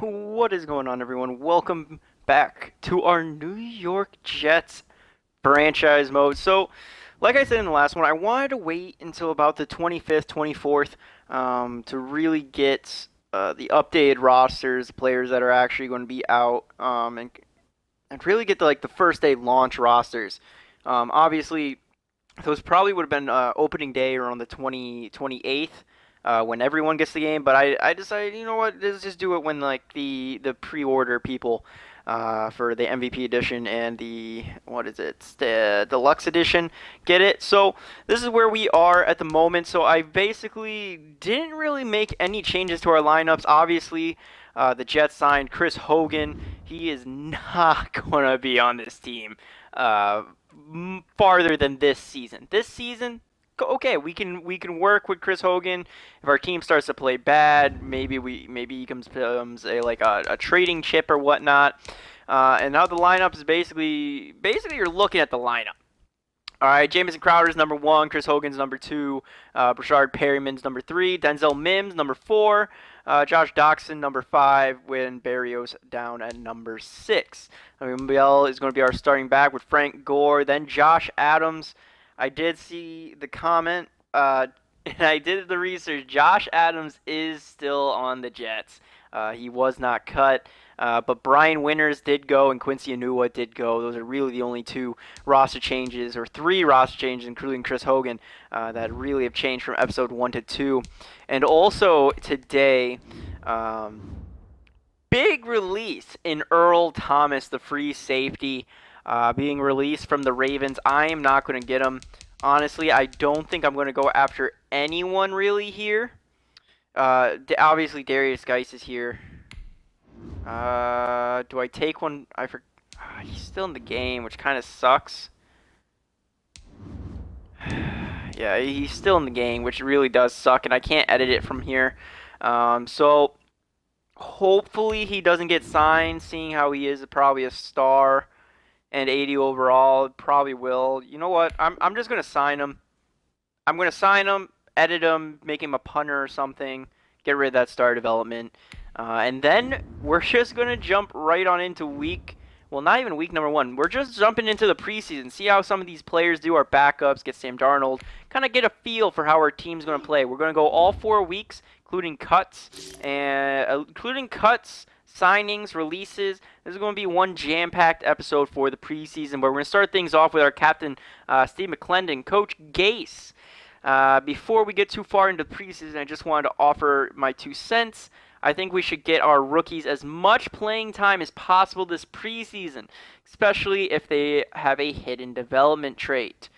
What is going on, everyone? Welcome back to our New York Jets franchise mode. So, like I said in the last one, I wanted to wait until about the 25th, 24th to really get the updated rosters, the players that are actually going to be out, and really get the first day launch rosters. Obviously, those probably would have been opening day around the 28th when everyone gets the game. But I decided, you know what, let's just do it when the pre-order people for the MVP edition and the what is it, the deluxe edition get it. So this is where we are at the moment. So I basically didn't really make any changes to our lineups. Obviously, the Jets signed Chris Hogan. He is not gonna be on this team farther than this season. This season, okay, we can work with Chris Hogan. If our team starts to play bad, maybe he becomes a trading chip or whatnot. And now the lineup is basically you're looking at the lineup. All right, Jamison Crowder's number 1, Chris Hogan's number 2, Brashard Perryman's number 3, Denzel Mims number 4, Josh Doxson number 5, when Barrios down at number 6. Miguel is going to be our starting back with Frank Gore, then Josh Adams. I did see the comment, and I did the research. Josh Adams is still on the Jets. He was not cut. But Brian Winters did go and Quincy Enunwa did go. Those are really the only 2 roster changes, or 3 roster changes, including Chris Hogan, that really have changed from episode 1 to 2. And also today, big release in Earl Thomas, the free safety, being released from the Ravens. I am not going to get him. Honestly, I don't think I'm going to go after anyone really here. Obviously, Darius Geis is here. Do I take one? He's still in the game, which kind of sucks. Yeah, he's still in the game, which really does suck, and I can't edit it from here. So hopefully he doesn't get signed, seeing how he is probably a star and 80 overall. Probably will. You know what? I'm just gonna sign him. I'm gonna sign him, edit him, make him a punter or something. Get rid of that star development. And then we're just going to jump right on into not even week number 1. We're just jumping into the preseason, see how some of these players do, our backups, get Sam Darnold, kind of get a feel for how our team's going to play. We're going to go all 4 weeks, including cuts, signings, releases. This is going to be one jam-packed episode for the preseason, where we're going to start things off with our captain, Steve McClendon, Coach Gase. Before we get too far into the preseason, I just wanted to offer my 2 cents. I think we should get our rookies as much playing time as possible this preseason, especially if they have a hidden development trait.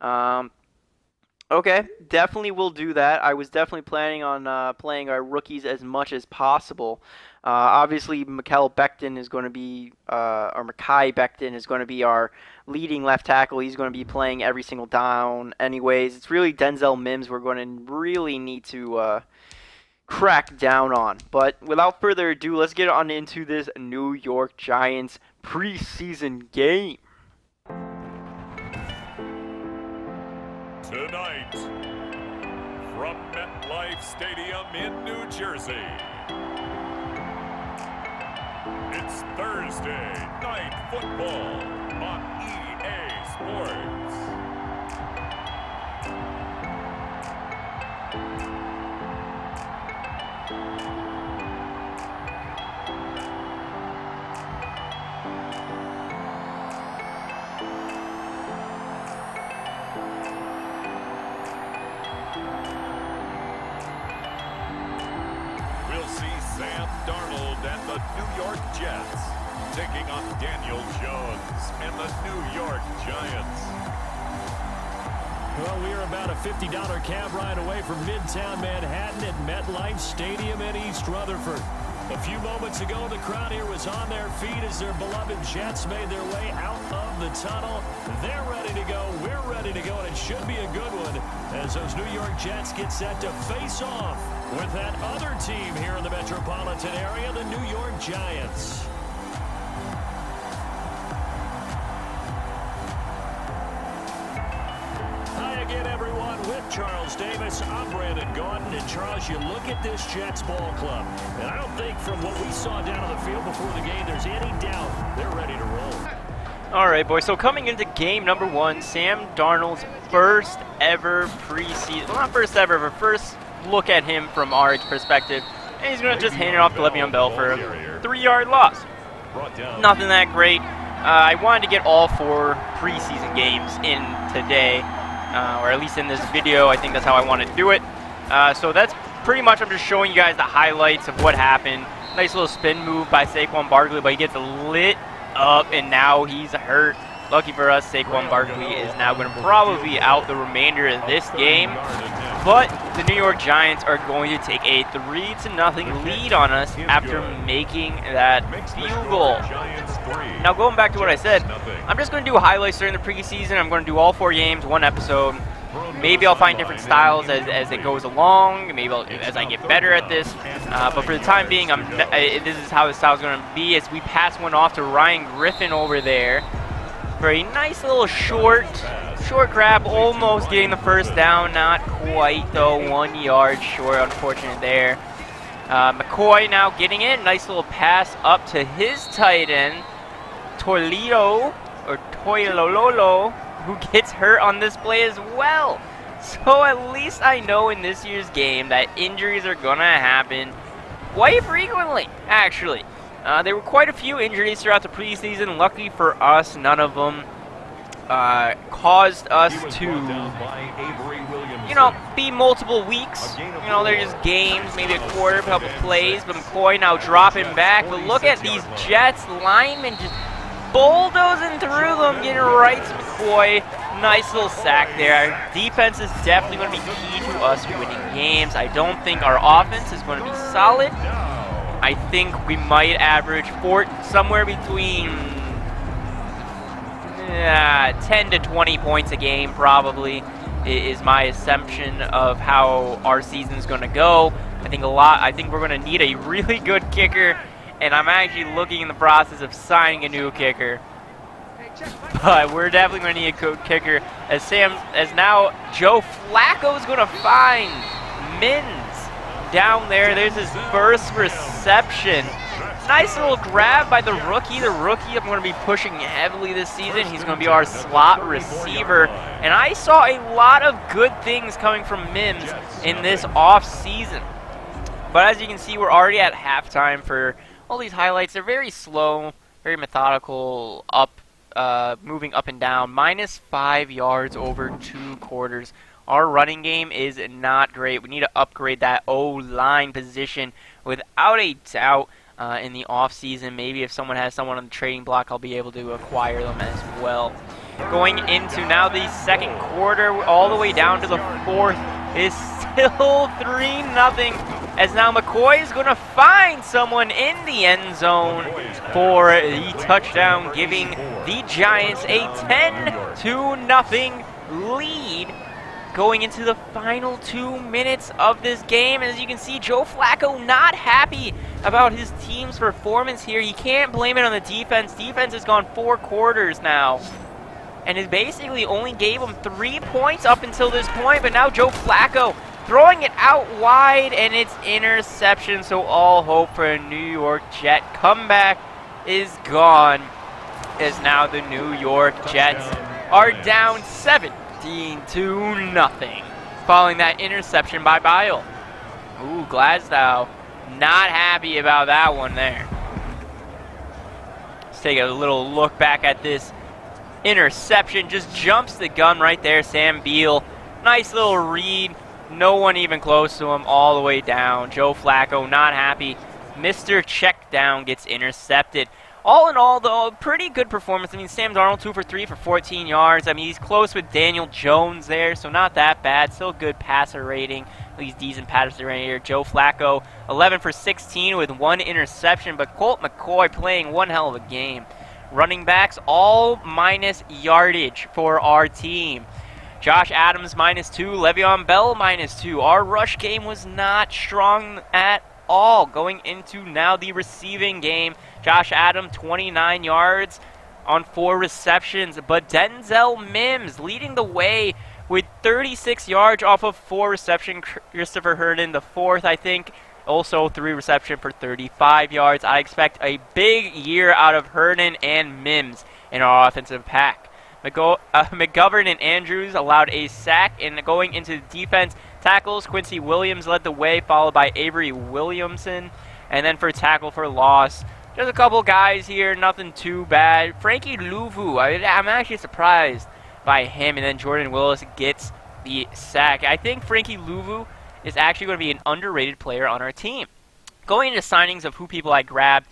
Okay, definitely will do that. I was definitely planning on playing our rookies as much as possible. Obviously, Mekhi Becton is going to be our leading left tackle. He's going to be playing every single down anyways. It's really Denzel Mims we're going to really need to crack down on. But without further ado, let's get on into this New York Giants preseason game. Tonight, from MetLife Stadium in New Jersey, it's Thursday Night Football on EA Sports. Sam Darnold and the New York Jets taking on Daniel Jones and the New York Giants. Well, we are about a $50 cab ride away from Midtown Manhattan at MetLife Stadium in East Rutherford. A few moments ago, the crowd here was on their feet as their beloved Jets made their way out of the tunnel. They're ready to go. We're ready to go, and it should be a good one as those New York Jets get set to face off with that other team here in the metropolitan area, the New York Giants. Hi again, everyone, with Charles Davis. I'm Brandon Gaudin. And Charles, you look at this Jets ball club, and I don't think from what we saw down on the field before the game, there's any doubt they're ready to roll. All right, boys. So coming into game number 1, Sam Darnold's first ever preseason, well, not first ever, but first look at him from our perspective. And he's going to just hand it off to Le'Veon Bell for a 3-yard loss. Nothing that great. I wanted to get all 4 preseason games in today, or at least in this video. I think that's how I want to do it. So that's pretty much, I'm just showing you guys the highlights of what happened. Nice little spin move by Saquon Barkley, but he gets lit up, and now he's hurt. Lucky for us, Saquon Barkley is now going to probably be out the remainder of this game. But the New York Giants are going to take a 3-0 lead on us after making that field goal. Now going back to what I said, I'm just going to do highlights during the preseason. I'm going to do all 4 games, 1 episode. Maybe I'll find different styles as it goes along. Maybe as I get better at this. But for the time being, this is how the style is going to be. As we pass one off to Ryan Griffin over there for a nice little short grab, almost getting the first down. Not quite though. 1 yard short, unfortunate there. McCoy now getting in. Nice little pass up to his tight end, Toilolo, who gets hurt on this play as well. So at least I know in this year's game that injuries are going to happen quite frequently, actually. There were quite a few injuries throughout the preseason. Lucky for us, none of them caused us to, be multiple weeks. They're just games, maybe a quarter, a couple plays. But McCoy now dropping back. But look at these Jets linemen just bulldozing through them, getting right to McCoy. Nice little sack there. Our defense is definitely going to be key to us winning games. I don't think our offense is going to be solid. I think we might average somewhere between 10 to 20 points a game, probably, is my assumption of how our season is going to go. I think we're going to need a really good kicker, and I'm actually looking in the process of signing a new kicker. But we're definitely going to need a good kicker, as now Joe Flacco is going to find Mims down there. There's his first reception. Nice little grab by the rookie. The rookie I'm going to be pushing heavily this season. He's going to be our slot receiver. And I saw a lot of good things coming from Mims in this off season. But as you can see, we're already at halftime for all these highlights. They're very slow, very methodical, moving up and down. -5 yards over 2 quarters. Our running game is not great. We need to upgrade that O-line position without a doubt in the offseason. Maybe if someone has someone on the trading block, I'll be able to acquire them as well. Going into now the second quarter, all the way down to the 4th, is still 3-0. As now McCoy is going to find someone in the end zone for the touchdown, giving the Giants a 10-0 lead going into the final 2 minutes of this game. As you can see, Joe Flacco not happy about his team's performance here. You can't blame it on the defense. Defense has gone 4 quarters now, and it basically only gave him 3 points up until this point. But now Joe Flacco throwing it out wide, and it's interception. So all hope for a New York Jet comeback is gone, as now the New York Jets are down 17-0 following that interception by Bile. Ooh, Glasgow not happy about that one there. Let's take a little look back at this interception. Just jumps the gun right there, Sam Beal. Nice little read. No one even close to him, all the way down. Joe Flacco not happy. Mr. Check Down gets intercepted. All in all, though, a pretty good performance. I mean, Sam Darnold 2 for 3 for 14 yards. I mean, he's close with Daniel Jones there, so not that bad. Still good passer rating. At least decent passer rating here. Joe Flacco 11 for 16 with 1 interception, but Colt McCoy playing one hell of a game. Running backs all minus yardage for our team. Josh Adams -2, Le'Veon Bell -2. Our rush game was not strong at all. Going into now the receiving game, Josh Adams 29 yards on 4 receptions, but Denzel Mims leading the way with 36 yards off of 4 reception. Christopher Herndon, the 4th, I think, also 3 reception for 35 yards. I expect a big year out of Herndon and Mims in our offensive pack. McGovern and Andrews allowed a sack, and going into the defense tackles, Quincy Williams led the way, followed by Avery Williamson. And then for tackle for loss, just a couple guys here, nothing too bad. Frankie Louvu, I'm actually surprised by him, and then Jordan Willis gets the sack. I think Frankie Louvu is actually going to be an underrated player on our team. Going into signings of who people I grabbed,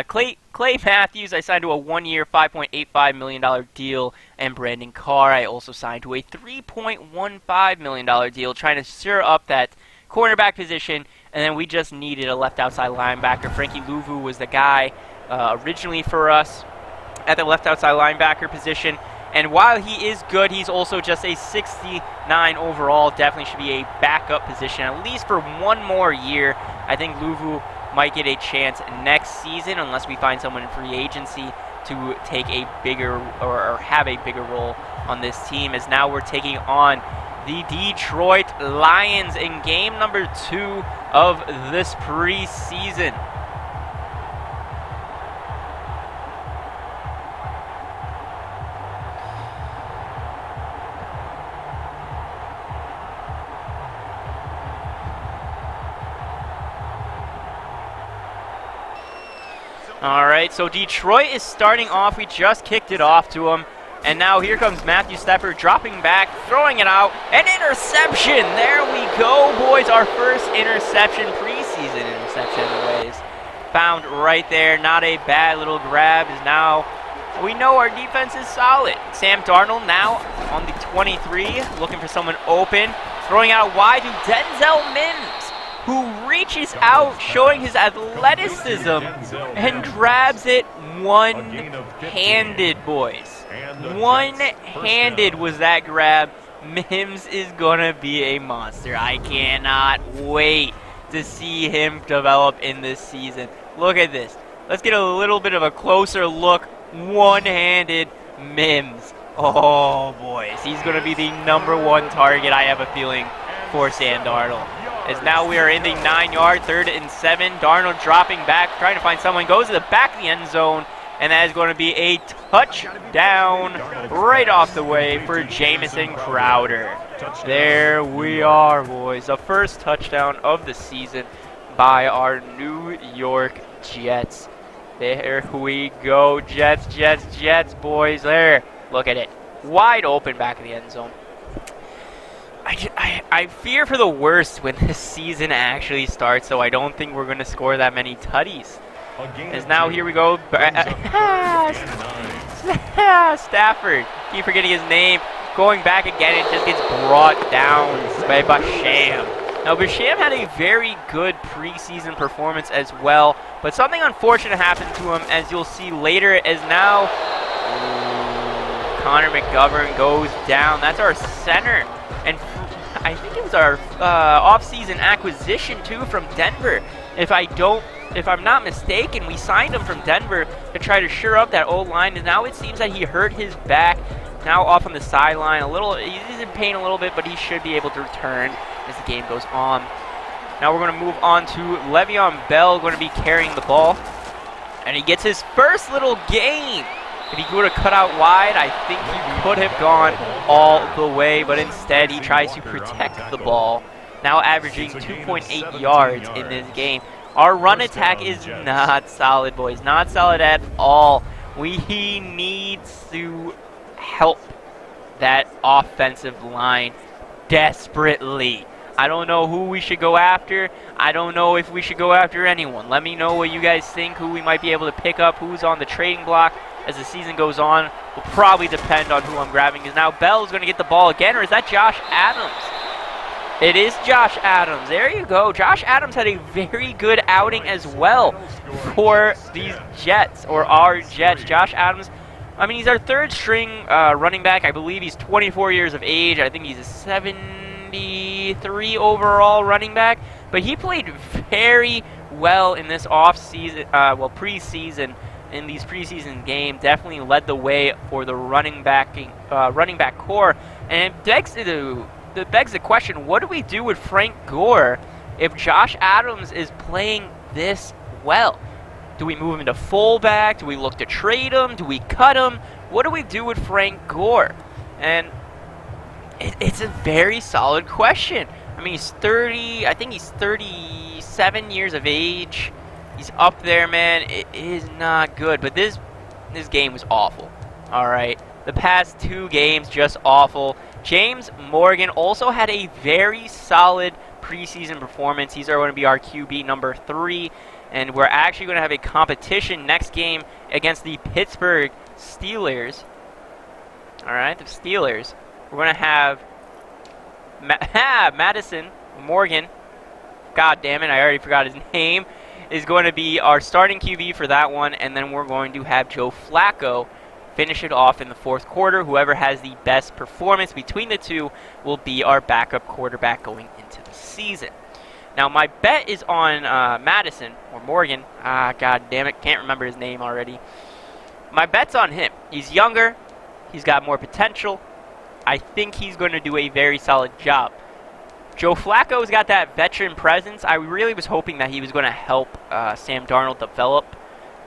Clay Matthews, I signed to a 1-year, $5.85 million deal, and Brandon Carr, I also signed to a $3.15 million deal, trying to stir up that cornerback position, and then we just needed a left outside linebacker. Frankie Louvu was the guy originally for us at the left outside linebacker position, and while he is good, he's also just a 69 overall, definitely should be a backup position, at least for 1 more year. I think Louvu might get a chance next season unless we find someone in free agency to take a bigger or have a bigger role on this team, as now we're taking on the Detroit Lions in game number 2 of this preseason. All right, so Detroit is starting off. We just kicked it off to them. And now here comes Matthew Stafford dropping back, throwing it out. An interception! There we go, boys. Our first interception, preseason interception anyways. Found right there. Not a bad little grab. Is now, we know our defense is solid. Sam Darnold now on the 23, looking for someone open. Throwing out wide to Denzel Mims, who reaches out, showing his athleticism, and grabs it one-handed, boys. One-handed was that grab. Mims is going to be a monster. I cannot wait to see him develop in this season. Look at this. Let's get a little bit of a closer look. One-handed Mims. Oh, boys. He's going to be the #1 target, I have a feeling, for Sam Darnold. As now we are in the 9-yard, 3rd and 7. Darnold dropping back, trying to find someone. Goes to the back of the end zone. And that is going to be a touchdown right off the way for Jamison Crowder. There we are, boys. The first touchdown of the season by our New York Jets. There we go. Jets, Jets, Jets, boys. There. Look at it. Wide open back of the end zone. I fear for the worst when this season actually starts, so I don't think we're going to score that many tutties. As now here we go. Stafford. Keep forgetting his name. Going back again, it just gets brought down by Basham. Now Basham had a very good preseason performance as well, but something unfortunate happened to him, as you'll see later, as now Connor McGovern goes down. That's our center, and I think it was our off-season acquisition too from Denver. If I'm not mistaken, we signed him from Denver to try to shore up that old line, and now it seems that he hurt his back. Now off on the sideline, he's in pain a little bit, but he should be able to return as the game goes on. Now we're going to move on to Le'Veon Bell, going to be carrying the ball, and he gets his first little gain. If he would have cut out wide, I think he could have gone all the way, but instead he tries to protect the ball, now averaging 2.8 yards in this game. Our run attack is not solid, boys. Not solid at all. We need to help that offensive line desperately. I don't know who we should go after. I don't know if we should go after anyone. Let me know what you guys think, who we might be able to pick up, who's on the trading block as the season goes on. Will probably depend on who I'm grabbing. Is now Bell's going to get the ball again, or is that Josh Adams? It is Josh Adams. There you go. Josh Adams had a very good outing as well for these Jets, or our Jets. Josh Adams, I mean, he's our 3rd string running back. I believe he's 24 years of age. I think he's a 73 overall running back. But he played very well in this preseason in these preseason games. Definitely led the way for the running back core, and it begs the question: what do we do with Frank Gore if Josh Adams is playing this well? Do we move him to fullback? Do we look to trade him? Do we cut him? What do we do with Frank Gore? And it's a very solid question. I mean, he's 30. I think he's 37 years of age. He's up there, man. It is not good. But this game was awful. All right. The past 2 games, just awful. James Morgan also had a very solid preseason performance. He's going to be our QB number 3. And we're actually going to have a competition next game against the Pittsburgh Steelers. All right, the Steelers. We're going to have Madison Morgan. God damn it, I already forgot his name. Is going to be our starting QB for that one. And then we're going to have Joe Flacco finish it off in the 4th quarter. Whoever has the best performance between the two will be our backup quarterback going into the season. Now, my bet is on Madison, or Morgan. God damn it, can't remember his name already. My bet's on him. He's younger. He's got more potential. I think he's going to do a very solid job. Joe Flacco's got that veteran presence. I really was hoping that he was going to help Sam Darnold develop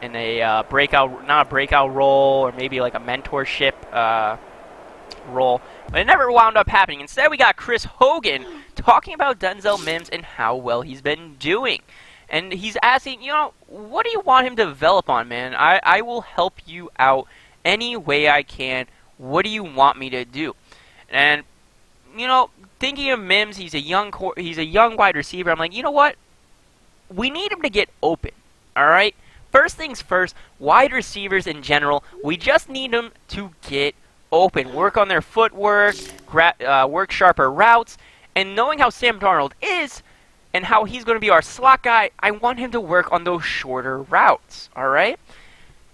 in a not a breakout role, or maybe like a mentorship role. But it never wound up happening. Instead, we got Chris Hogan talking about Denzel Mims and how well he's been doing. And he's asking, what do you want him to develop on, man? I will help you out any way I can. What do you want me to do? And, thinking of Mims, he's a young wide receiver. I'm like, you know what? We need him to get open, all right? First things first, wide receivers in general, we just need them to get open, work on their footwork, work sharper routes, and knowing how Sam Darnold is and how he's going to be our slot guy, I want him to work on those shorter routes, all right?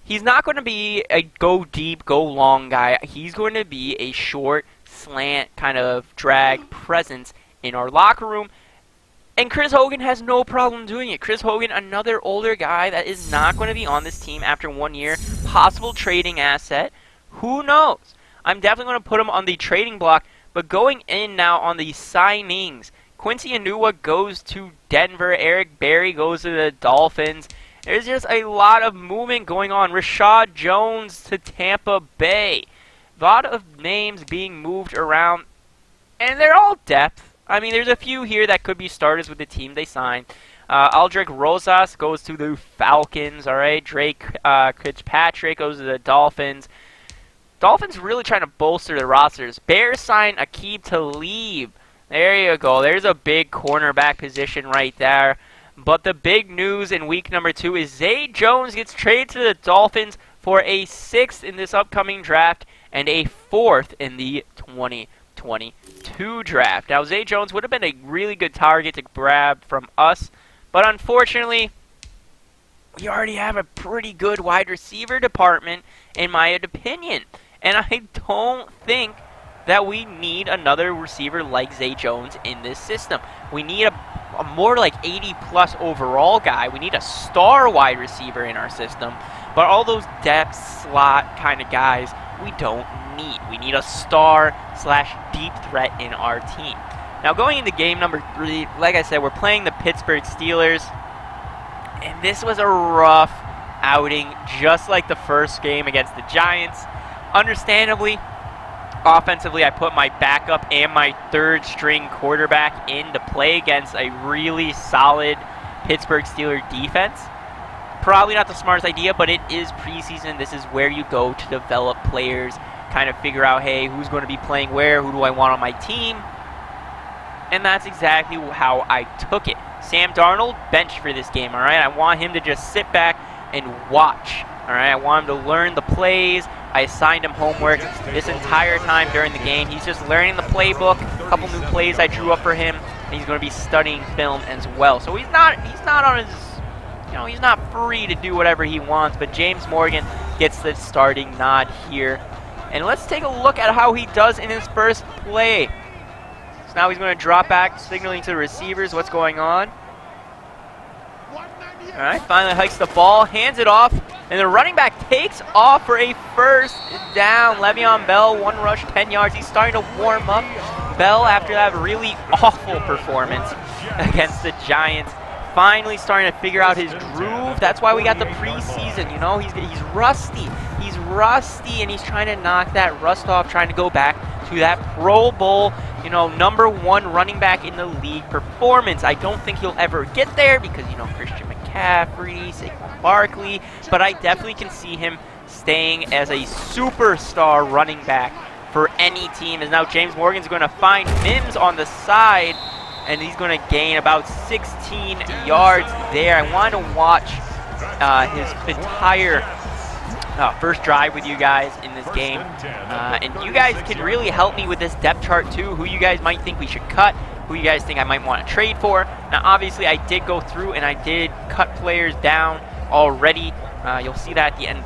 He's not going to be a go deep, go long guy. He's going to be a short, slant kind of drag presence in our locker room. And Chris Hogan has no problem doing it. Chris Hogan, another older guy that is not going to be on this team after 1 year, possible trading asset. Who knows? I'm definitely going to put him on the trading block, but going in now on the signings, Quincy Enunwa goes to Denver, Eric Berry goes to the Dolphins. There's just a lot of movement going on. Rashad Jones to Tampa Bay. A lot of names being moved around, and they're all depth. I mean, there's a few here that could be starters with the team they signed. Aldrick Rosas goes to the Falcons, all right? Drake Fitzpatrick goes to the Dolphins. Dolphins really trying to bolster their rosters. Bears sign Aqib Talib. There you go. There's a big cornerback position right there. But the big news in week number 2 is Zay Jones gets traded to the Dolphins for a 6th in this upcoming draft and a 4th in the 2022 draft. Now, Zay Jones would have been a really good target to grab from us, but unfortunately, we already have a pretty good wide receiver department, in my opinion. And I don't think that we need another receiver like Zay Jones in this system. We need a more like 80-plus overall guy. We need a star wide receiver in our system. But all those depth slot kind of guys, we don't need. We need a star/deep threat in our team. Now, going into game number 3, like I said, we're playing the Pittsburgh Steelers. And this was a rough outing, just like the first game against the Giants. Understandably, offensively, I put my backup and my 3rd-string quarterback in to play against a really solid Pittsburgh Steelers defense. Probably not the smartest idea, but it is preseason. This is where you go to develop players, kind of figure out, hey, who's going to be playing where, who do I want on my team? And that's exactly how I took it. Sam Darnold, benched for this game, all right? I want him to just sit back and watch, all right? I want him to learn the plays. I assigned him homework this entire time during the game. He's just learning the playbook, a couple new plays I drew up for him, and he's going to be studying film as well. So he's not on his, he's not free to do whatever he wants, but James Morgan gets the starting nod here. And let's take a look at how he does in his first play. So now he's going to drop back, signaling to the receivers what's going on. All right, finally hikes the ball, hands it off And the running back takes off for a first down. Le'Veon Bell, 1 rush, 10 yards. He's starting to warm up. Bell, after that really awful performance against the Giants, finally starting to figure out his groove. That's why we got the preseason, you know. He's rusty. He's rusty, and he's trying to knock that rust off, trying to go back to that Pro Bowl, you know, #1 running back in the league performance. I don't think he'll ever get there because, you know, Christian McCaffrey, Saquon Barkley, but I definitely can see him staying as a superstar running back for any team. As now James Morgan's going to find Mims on the side, and he's going to gain about 16 yards there. I want to watch his entire first drive with you guys in this game. And you guys can really help me with this depth chart too, who you guys might think we should cut, who you guys think I might want to trade for. Now obviously I did go through and I did cut players down already. You'll see that at the end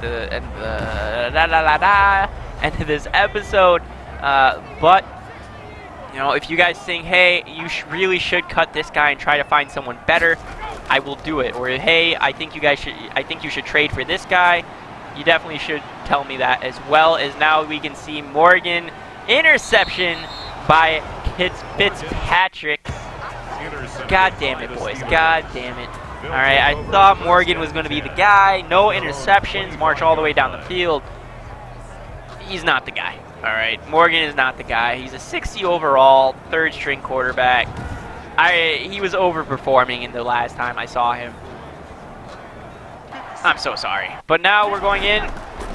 of this episode. But you know, if you guys think, hey, you really should cut this guy and try to find someone better, I will do it. Or hey, I think you should trade for this guy. You definitely should tell me that, as well as now we can see Morgan interception by Fitzpatrick. God damn it, boys. God damn it. All right, I thought Morgan was going to be the guy. No interceptions. March all the way down the field. He's not the guy. All right, Morgan is not the guy. He's a 60 overall, 3rd-string quarterback. He was overperforming in the last time I saw him. I'm so sorry. But now we're going in.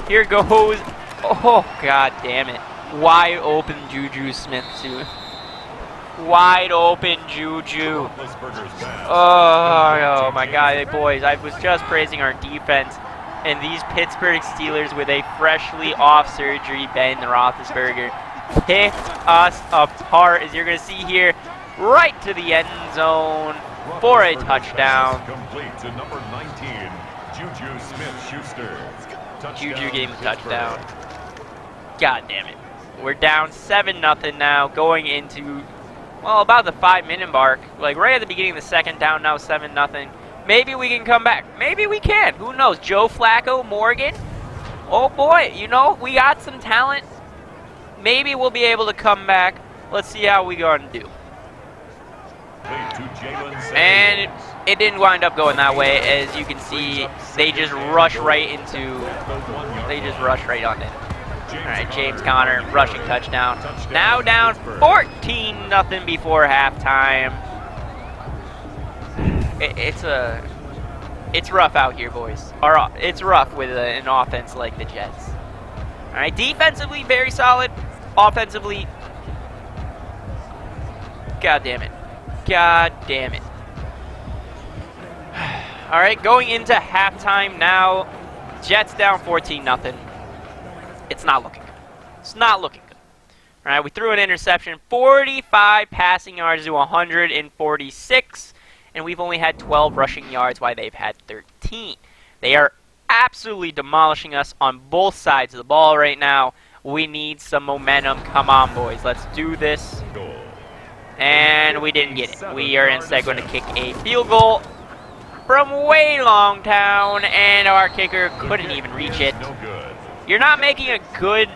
Here goes. Oh, god damn it. Wide open Juju Smith-Schuster. Wide open Juju. Oh my god, boys. I was just praising our defense. And these Pittsburgh Steelers with a freshly off surgery Ben Roethlisberger picked us apart, as you're going to see here, right to the end zone for a touchdown. Complete to number 19, Juju Smith-Schuster. Juju gave the touchdown. God damn it. We're down 7-0 now, going into, well, about the 5-minute mark. Like right at the beginning of the second, down now 7-0. Maybe we can come back. Maybe we can. Who knows? Joe Flacco, Morgan. Oh boy, you know, we got some talent. Maybe we'll be able to come back. Let's see how we gonna do. And it didn't wind up going that way. As you can see, they just rush right on in. All right, James Conner, rushing touchdown. Now down 14-0 before halftime. It's rough out here, boys. It's rough with an offense like the Jets. All right, defensively very solid. Offensively, god damn it. God damn it. All right, going into halftime now. Jets down 14-0. It's not looking good. It's not looking good. All right, we threw an interception. 45 passing yards to 146. And we've only had 12 rushing yards while they've had 13. They are absolutely demolishing us on both sides of the ball right now. We need some momentum. Come on, boys. Let's do this. And we didn't get it. We are instead going to kick a field goal from way long down, and our kicker couldn't even reach it. You're not making a good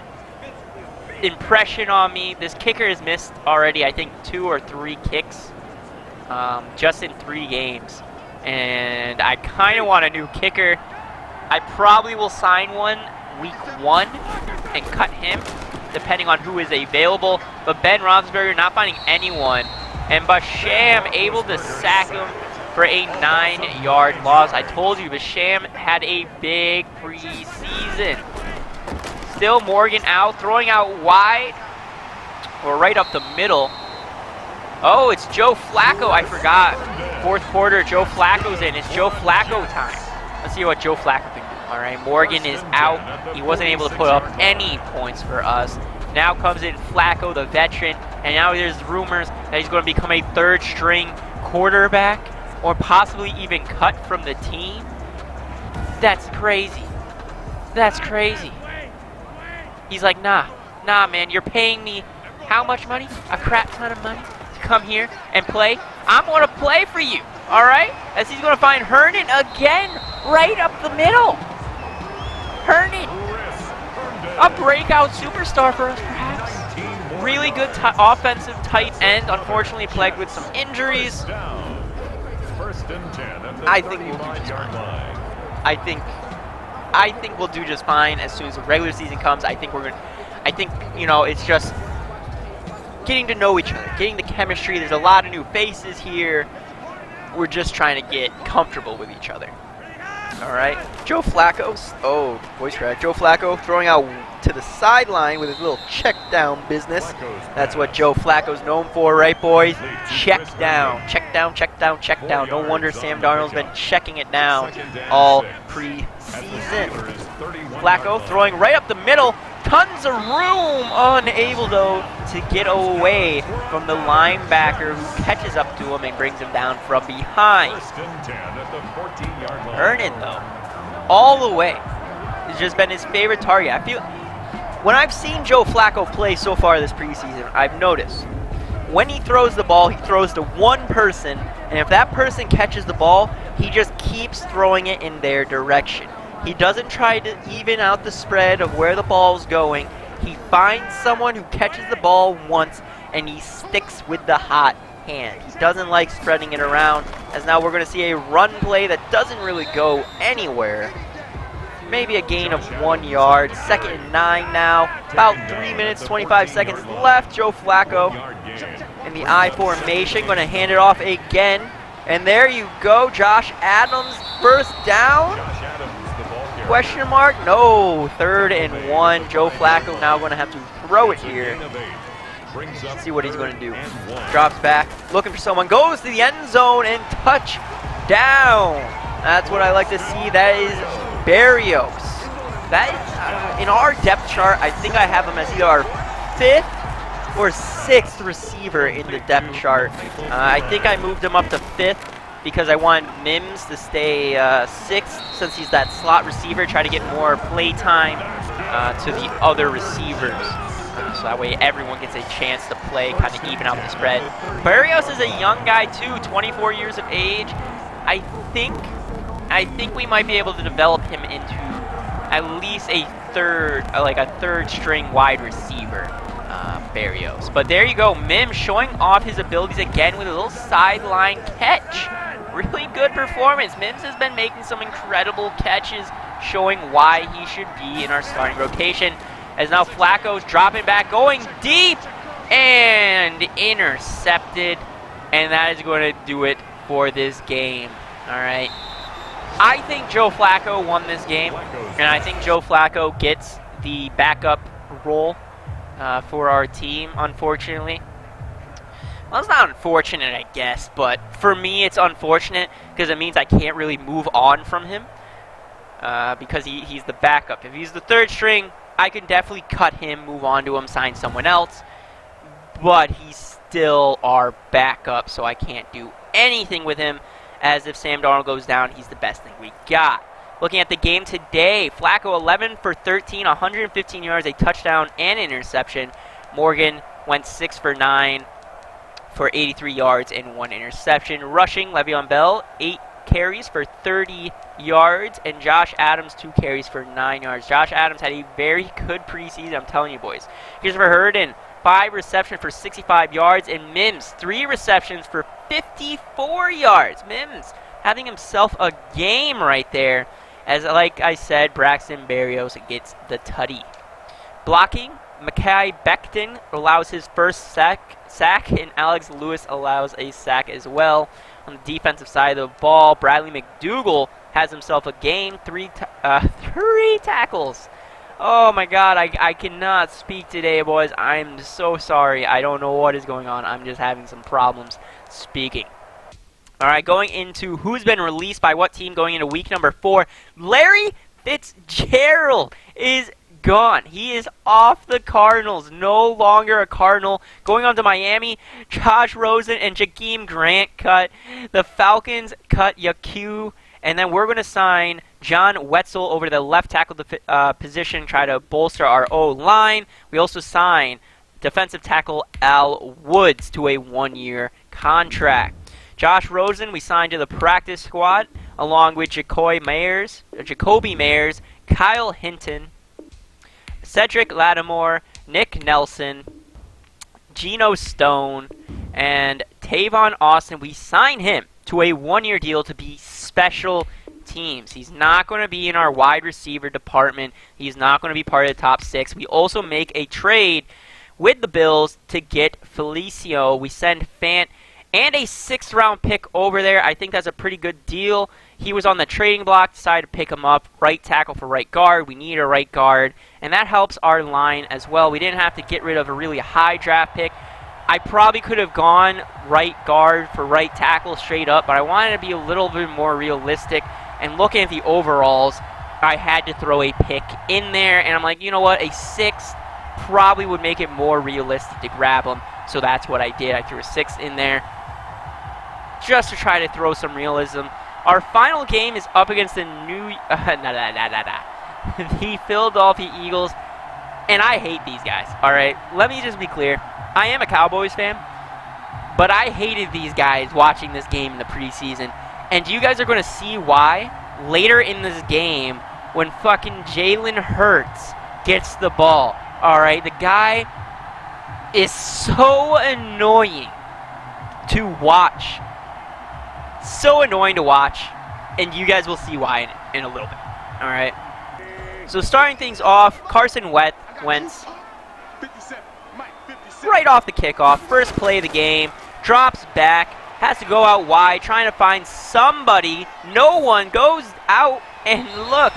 impression on me. This kicker has missed already, I think, 2 or 3 kicks. Just in 3 games, and I kind of want a new kicker. I probably will sign one week 1 and cut him, depending on who is available. But Ben Roethlisberger not finding anyone, and Basham able to sack him for a 9-yard loss. I told you, Basham had a big preseason. Still Morgan out, throwing out wide, or right up the middle. Oh, it's Joe Flacco. I forgot. 4th quarter, Joe Flacco's in. It's Joe Flacco time. Let's see what Joe Flacco can do. All right, Morgan is out. He wasn't able to put up any points for us. Now comes in Flacco, the veteran, and now there's rumors that he's going to become a 3rd-string quarterback or possibly even cut from the team. That's crazy. That's crazy. He's like, nah, man, you're paying me how much money? A crap ton of money? Come here and play. I'm going to play for you, all right? As he's going to find Herndon again, right up the middle. Herndon, a breakout superstar for us, perhaps. Really good offensive tight end, unfortunately plagued with some injuries. First and 10 at the I think we'll do just 35-yard fine. line. I think we'll do just fine as soon as the regular season comes. I think you know, it's just getting to know each other, getting the chemistry. There's a lot of new faces here. We're just trying to get comfortable with each other. All right, Joe Flacco. Oh, voice crack. Joe Flacco throwing out to the sideline with his little check down business. That's what Joe Flacco's known for, right, boys? Check down, check down, check down, check down. No wonder Sam Darnold's been checking it down all preseason. Flacco throwing right up the middle. Tons of room. Unable, though, to get away from the linebacker who catches up to him and brings him down from behind. First and 10 at the 14-yard line. Herndon, though, all the way, has just been his favorite target. I feel when I've seen Joe Flacco play so far this preseason, I've noticed when he throws the ball, he throws to one person, and if that person catches the ball, he just keeps throwing it in their direction. He doesn't try to even out the spread of where the ball's going. He finds someone who catches the ball once, and he sticks with the hot hand. He doesn't like spreading it around, as now we're going to see a run play that doesn't really go anywhere. Maybe a gain of 1 yard. 2nd and 9 now. About 3 minutes, 25 seconds left. Joe Flacco in the I formation. Going to hand it off again. And there you go. Josh Adams, first down. Question mark? No. 3rd and 1. Joe Flacco now going to have to throw it here. Let's see what he's going to do. Drops back. Looking for someone. Goes to the end zone and touchdown. That's what I like to see. That is Barrios. That is, in our depth chart, I think I have him as either our 5th or 6th receiver in the depth chart. I think I moved him up to 5th because I want Mims to stay 6th since he's that slot receiver. Try to get more play time to the other receivers. So that way everyone gets a chance to play, kind of even out the spread. Barrios is a young guy too, 24 years of age. I think we might be able to develop him into at least a third string wide receiver, Barrios. But there you go, Mims showing off his abilities again with a little sideline catch. Really good performance. Mims has been making some incredible catches, showing why he should be in our starting rotation. As now Flacco's dropping back, going deep, and intercepted. And that is going to do it for this game. All right. I think Joe Flacco won this game, and I think Joe Flacco gets the backup role for our team, unfortunately. Well, it's not unfortunate, I guess, but for me it's unfortunate because it means I can't really move on from him because he's the backup. If he's the 3rd string, I can definitely cut him, move on to him, sign someone else, but he's still our backup, so I can't do anything with him. As if Sam Darnold goes down, he's the best thing we got. Looking at the game today, Flacco 11 for 13, 115 yards, a touchdown and an interception. Morgan went 6 for 9 for 83 yards and 1 interception. Rushing, Le'Veon Bell, 8 carries for 30 yards, and Josh Adams, 2 carries for 9 yards. Josh Adams had a very good preseason, I'm telling you, boys. Christopher Herndon, 5 receptions for 65 yards, and Mims, 3 receptions for 54 yards. Mims having himself a game right there. As like I said, Braxton Berrios gets the tutty. Blocking, Mekhi Becton allows his first sack, and Alex Lewis allows a sack as well. On the defensive side of the ball, Bradley McDougall has himself a game, 3 tackles. Oh my God, I cannot speak today, boys. I'm so sorry. I don't know what is going on. I'm just having some problems speaking. All right, going into who's been released by what team going into week number 4. Larry Fitzgerald is gone. He is off the Cardinals. No longer a Cardinal. Going on to Miami, Josh Rosen and Jakeem Grant cut. The Falcons cut Yaku. And then we're going to sign John Wetzel over to the left tackle position, try to bolster our O-line. We also sign defensive tackle Al Woods to a 1-year contract. Josh Rosen, we signed to the practice squad, along with Jacoby Meyers, Kyle Hinton, Cedric Lattimore, Nick Nelson, Geno Stone, and Tavon Austin. We signed him to a one-year deal to be special teams. He's not going to be in our wide receiver department. He's not going to be part of the top 6. We also make a trade with the Bills to get Felicio. We send Fant and a 6th-round pick over there. I think that's a pretty good deal. He was on the trading block, decided to pick him up. Right tackle for right guard. We need a right guard, and that helps our line as well. We didn't have to get rid of a really high draft pick. I probably could have gone right guard for right tackle straight up, but I wanted to be a little bit more realistic. And looking at the overalls, I had to throw a pick in there, and I'm like, you know what, a 6th probably would make it more realistic to grab him, so that's what I did. I threw a 6th in there just to try to throw some realism. Our final game is up against the the Philadelphia Eagles, and I hate these guys, all right? Let me just be clear. I am a Cowboys fan, but I hated these guys watching this game in the preseason. And you guys are going to see why later in this game when fucking Jalen Hurts gets the ball. All right, the guy is so annoying to watch. So annoying to watch. And you guys will see why in a little bit. All right. So starting things off, Carson Wentz. Right off the kickoff, first play of the game, drops back, has to go out wide, trying to find somebody. No one goes out, and look,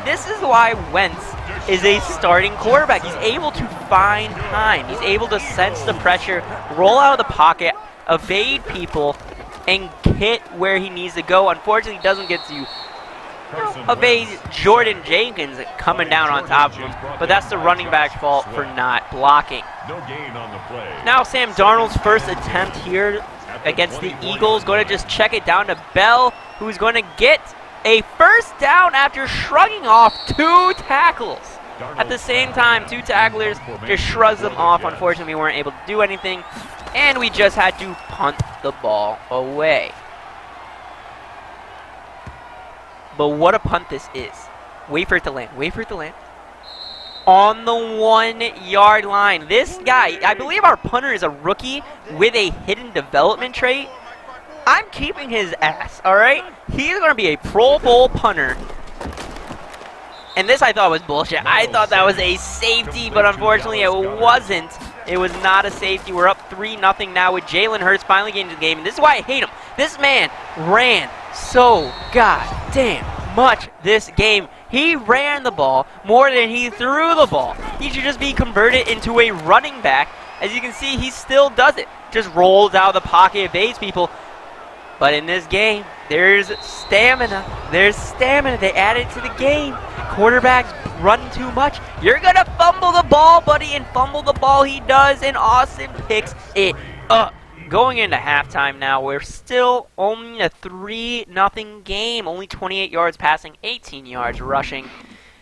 this is why Wentz is a starting quarterback. He's able to find time. He's able to sense the pressure, roll out of the pocket, evade people, and hit where he needs to go. Unfortunately, he doesn't get to evade Jordan Jenkins coming down on top of him, but that's the running back's fault for not blocking. No gain on the play. Now Sam Darnold's first attempt here against the Eagles, going to just check it down to Bell, who's going to get a first down after shrugging off 2 tackles. At the same time, 2 tacklers just shrugs them off. Unfortunately, we weren't able to do anything, and we just had to punt the ball away. But what a punt this is. Wait for it to land. Wait for it to land. On the 1-yard line. This guy, I believe our punter is a rookie with a hidden development trait. I'm keeping his ass, all right? He's going to be a Pro Bowl punter. And this I thought was bullshit. I thought that was a safety, but unfortunately it wasn't. It was not a safety. We're up 3-0 now with Jalen Hurts finally getting to the game. And this is why I hate him. This man ran so goddamn much this game. He ran the ball more than he threw the ball. He should just be converted into a running back. As you can see, he still does it. Just rolls out of the pocket, evades people. But in this game, there's stamina. There's stamina. They added to the game. Quarterbacks run too much. You're going to fumble the ball, buddy, and fumble the ball he does, and Austin picks it up. Going into halftime now, we're still only a 3-0 game. Only 28 yards passing, 18 yards rushing.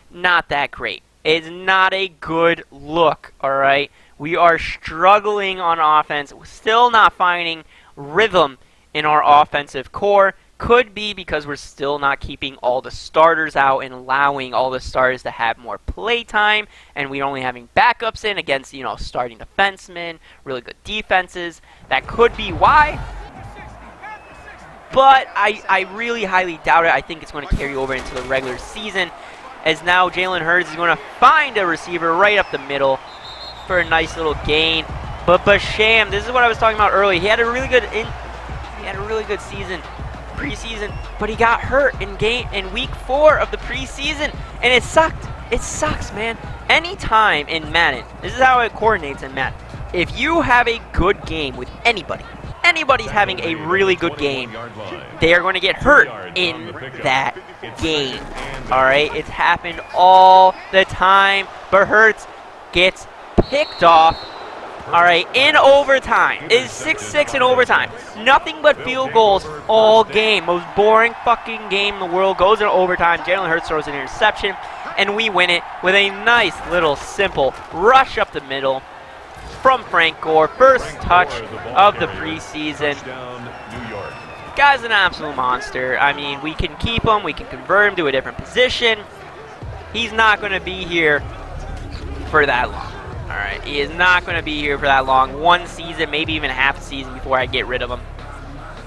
Not that great. It's not a good look, all right? We are struggling on offense. We're still not finding rhythm in our offensive core. Could be because we're still not keeping all the starters out and allowing all the starters to have more play time, and we're only having backups in against, you know, starting defensemen, really good defenses. That could be why, but I really highly doubt it. I think it's going to carry over into the regular season, as now Jalen Hurts is going to find a receiver right up the middle for a nice little gain. But Basham, this is what I was talking about earlier. He had a really good season, preseason, but he got hurt in week 4 of the preseason, and it sucked. It sucks, man. Anytime in Madden, this is how it coordinates in Madden. If you have a good game with anybody's having a really good game, they are going to get hurt in that game. All right, it's happened all the time. But Hurts gets picked off. All right, in overtime. It is 6-6 in overtime. Nothing but field goals all game. Most boring fucking game in the world. Goes in overtime. Jalen Hurts throws an interception, and we win it with a nice little simple rush up the middle from Frank Gore. First touch of the preseason. Guy's an absolute monster. I mean, we can keep him. We can convert him to a different position. he's not going to be here for that long. All right, he is not going to be here for that long. One season, maybe even half a season before I get rid of him.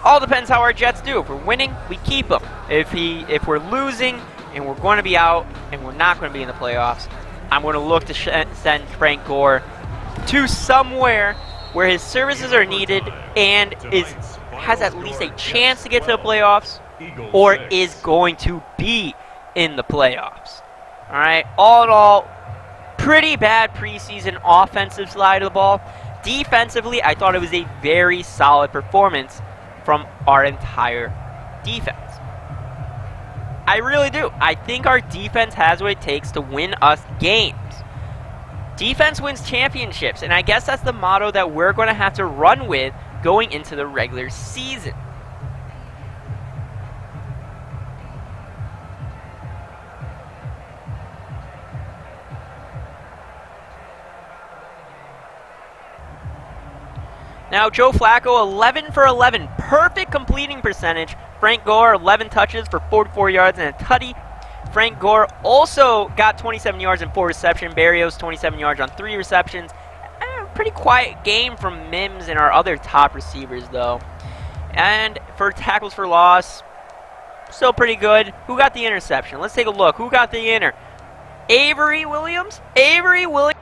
All depends how our Jets do. If we're winning, we keep him. If we're losing and we're going to be out and we're not going to be in the playoffs, I'm going to look to send Frank Gore to somewhere where his services are needed and has at least a chance to get to the playoffs or is going to be in the playoffs. All right, all in all, pretty bad preseason offensive side of the ball. Defensively, I thought it was a very solid performance from our entire defense. I really do. I think our defense has what it takes to win us games. Defense wins championships, and I guess that's the motto that we're going to have to run with going into the regular season. Now, Joe Flacco, 11 for 11, perfect completing percentage. Frank Gore, 11 touches for 44 yards and a tutty. Frank Gore also got 27 yards and 4 receptions. Berrios, 27 yards on 3 receptions. Pretty quiet game from Mims and our other top receivers, though. And for tackles for loss, still pretty good. Who got the interception? Let's take a look. Who got the inter? Avery Williams? Avery Williams.